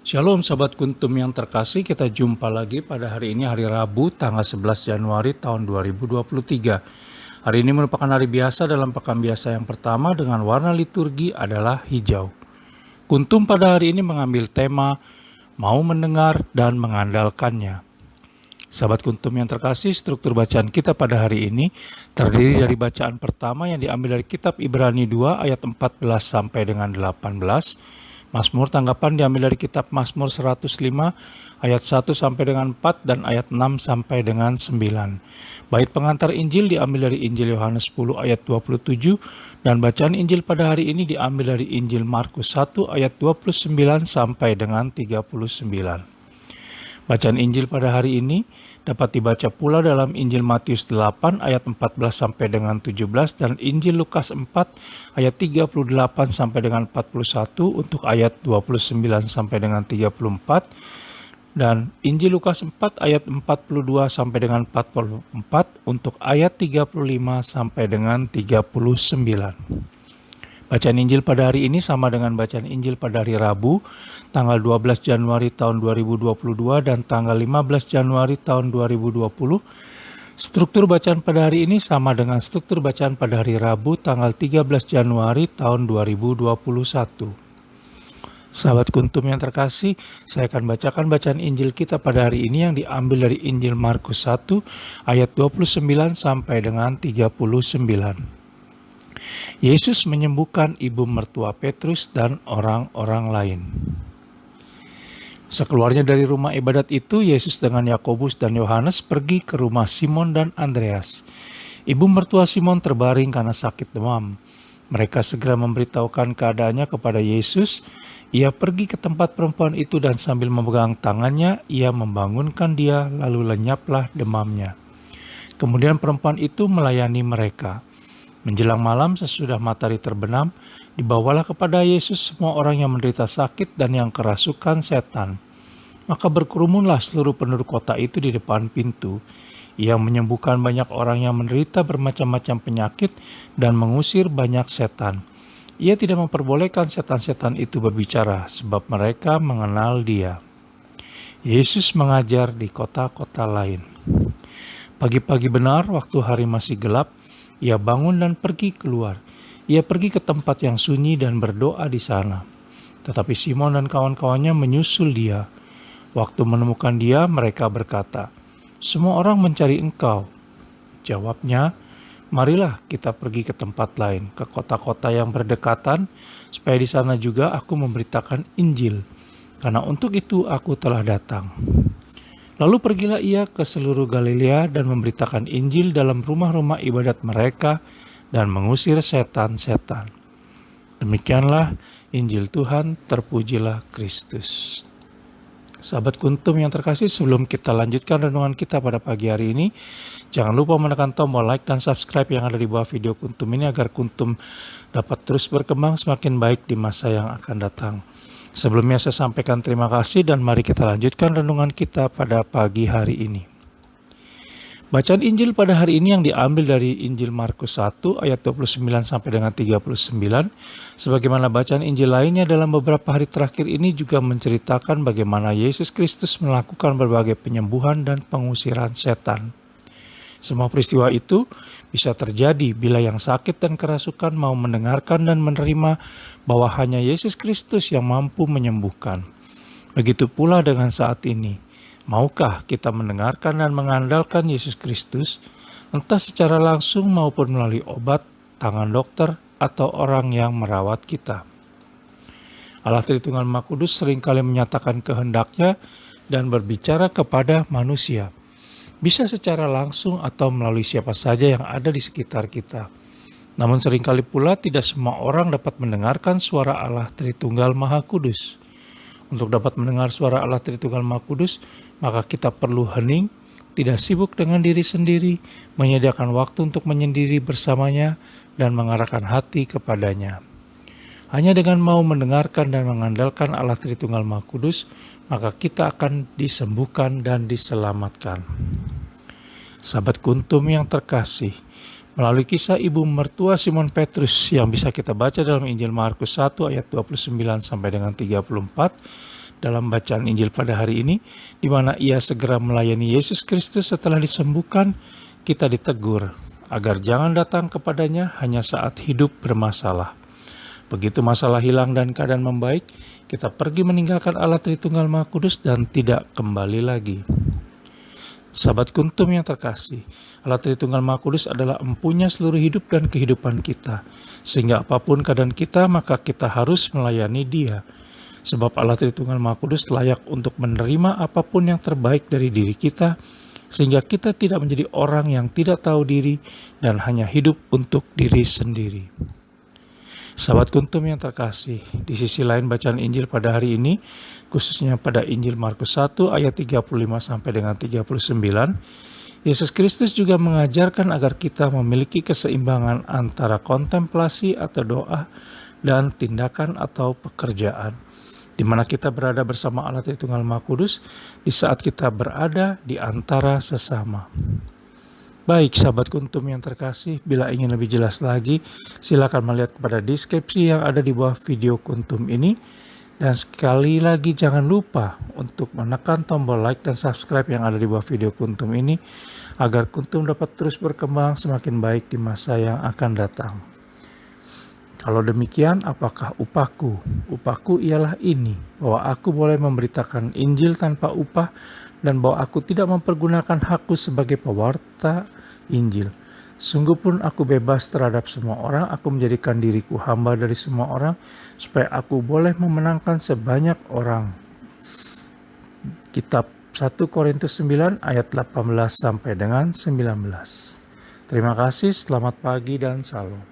Shalom sahabat kuntum yang terkasih, kita jumpa lagi pada hari ini, hari Rabu tanggal 11 Januari tahun 2023. Hari ini merupakan hari biasa dalam pekan biasa yang pertama dengan warna liturgi adalah hijau. Kuntum pada hari ini mengambil tema mau mendengar dan mengandalkannya. Sahabat kuntum yang terkasih, struktur bacaan kita pada hari ini terdiri dari bacaan pertama yang diambil dari kitab Ibrani 2 ayat 14 sampai dengan 18. Mazmur tanggapan diambil dari kitab Mazmur 105 ayat 1 sampai dengan 4 dan ayat 6 sampai dengan 9. Bait pengantar Injil diambil dari Injil Yohanes 10 ayat 27 dan bacaan Injil pada hari ini diambil dari Injil Markus 1 ayat 29 sampai dengan 39. Bacaan Injil pada hari ini dapat dibaca pula dalam Injil Matius 8 ayat 14 sampai dengan 17 dan Injil Lukas 4 ayat 38 sampai dengan 41 untuk ayat 29 sampai dengan 34 dan Injil Lukas 4 ayat 42 sampai dengan 44 untuk ayat 35 sampai dengan 39. Bacaan Injil pada hari ini sama dengan bacaan Injil pada hari Rabu, tanggal 12 Januari tahun 2022 dan tanggal 15 Januari tahun 2020. Struktur bacaan pada hari ini sama dengan struktur bacaan pada hari Rabu, tanggal 13 Januari tahun 2021. Sahabat kuntum yang terkasih, saya akan bacakan bacaan Injil kita pada hari ini yang diambil dari Injil Markus 1 ayat 29 sampai dengan 39. Yesus menyembuhkan ibu mertua Petrus dan orang-orang lain. Sekeluarnya dari rumah ibadat itu, Yesus dengan Yakobus dan Yohanes pergi ke rumah Simon dan Andreas. Ibu mertua Simon terbaring karena sakit demam. Mereka segera memberitahukan keadaannya kepada Yesus. Ia pergi ke tempat perempuan itu dan sambil memegang tangannya, ia membangunkan dia, lalu lenyaplah demamnya. Kemudian perempuan itu melayani mereka. Menjelang malam sesudah matahari terbenam, dibawalah kepada Yesus semua orang yang menderita sakit dan yang kerasukan setan. Maka berkerumunlah seluruh penduduk kota itu di depan pintu. Ia menyembuhkan banyak orang yang menderita bermacam-macam penyakit dan mengusir banyak setan. Ia tidak memperbolehkan setan-setan itu berbicara, sebab mereka mengenal Dia. Yesus mengajar di kota-kota lain. Pagi-pagi benar, waktu hari masih gelap, ia bangun dan pergi keluar. Ia pergi ke tempat yang sunyi dan berdoa di sana. Tetapi Simon dan kawan-kawannya menyusul dia. Waktu menemukan dia, mereka berkata, "Semua orang mencari engkau." Jawabnya, "Marilah kita pergi ke tempat lain, ke kota-kota yang berdekatan, supaya di sana juga aku memberitakan Injil. Karena untuk itu aku telah datang." Lalu pergilah ia ke seluruh Galilea dan memberitakan Injil dalam rumah-rumah ibadat mereka dan mengusir setan-setan. Demikianlah Injil Tuhan, terpujilah Kristus. Sahabat kuntum yang terkasih, sebelum kita lanjutkan renungan kita pada pagi hari ini, jangan lupa menekan tombol like dan subscribe yang ada di bawah video kuntum ini agar kuntum dapat terus berkembang semakin baik di masa yang akan datang. Sebelumnya saya sampaikan terima kasih dan mari kita lanjutkan renungan kita pada pagi hari ini. Bacaan Injil pada hari ini yang diambil dari Injil Markus 1 ayat 29 sampai dengan 39. Sebagaimana bacaan Injil lainnya dalam beberapa hari terakhir ini juga menceritakan bagaimana Yesus Kristus melakukan berbagai penyembuhan dan pengusiran setan. Semua peristiwa itu bisa terjadi bila yang sakit dan kerasukan mau mendengarkan dan menerima bahwa hanya Yesus Kristus yang mampu menyembuhkan. Begitu pula dengan saat ini. Maukah kita mendengarkan dan mengandalkan Yesus Kristus, entah secara langsung maupun melalui obat, tangan dokter, atau orang yang merawat kita? Allah Tritunggal Maha Kudus seringkali menyatakan kehendaknya dan berbicara kepada manusia. Bisa secara langsung atau melalui siapa saja yang ada di sekitar kita. Namun seringkali pula tidak semua orang dapat mendengarkan suara Allah Tritunggal Maha Kudus. Untuk dapat mendengar suara Allah Tritunggal Maha Kudus, maka kita perlu hening, tidak sibuk dengan diri sendiri, menyediakan waktu untuk menyendiri bersamanya, dan mengarahkan hati kepadanya. Hanya dengan mau mendengarkan dan mengandalkan Allah Tritunggal Maha Kudus, maka kita akan disembuhkan dan diselamatkan. Sahabat kuntum yang terkasih, melalui kisah ibu mertua Simon Petrus yang bisa kita baca dalam Injil Markus 1 ayat 29 sampai dengan 34 dalam bacaan Injil pada hari ini, di mana ia segera melayani Yesus Kristus setelah disembuhkan, kita ditegur agar jangan datang kepadanya hanya saat hidup bermasalah. Begitu masalah hilang dan keadaan membaik, kita pergi meninggalkan Allah Tritunggal Maha Kudus dan tidak kembali lagi. Sahabat Kuntum yang terkasih, Allah Tritunggal Maha Kudus adalah empunya seluruh hidup dan kehidupan kita. Sehingga apapun keadaan kita, maka kita harus melayani Dia. Sebab Allah Tritunggal Maha Kudus layak untuk menerima apapun yang terbaik dari diri kita, sehingga kita tidak menjadi orang yang tidak tahu diri dan hanya hidup untuk diri sendiri. Sahabat Kuntum yang terkasih, di sisi lain bacaan Injil pada hari ini, khususnya pada Injil Markus 1 ayat 35 sampai dengan 39, Yesus Kristus juga mengajarkan agar kita memiliki keseimbangan antara kontemplasi atau doa dan tindakan atau pekerjaan, di mana kita berada bersama Allah Tritunggal Maha Kudus di saat kita berada di antara sesama. Baik sahabat Kuntum yang terkasih, bila ingin lebih jelas lagi, silakan melihat kepada deskripsi yang ada di bawah video Kuntum ini. Dan sekali lagi jangan lupa untuk menekan tombol like dan subscribe yang ada di bawah video Kuntum ini, agar Kuntum dapat terus berkembang semakin baik di masa yang akan datang. Kalau demikian, apakah upahku? Upahku ialah ini, bahwa aku boleh memberitakan Injil tanpa upah, dan bahwa aku tidak mempergunakan hakku sebagai pewarta Injil. Sungguh pun aku bebas terhadap semua orang, aku menjadikan diriku hamba dari semua orang, supaya aku boleh memenangkan sebanyak orang. Kitab 1 Korintus 9 ayat 18 sampai dengan 19. Terima kasih, selamat pagi dan salam.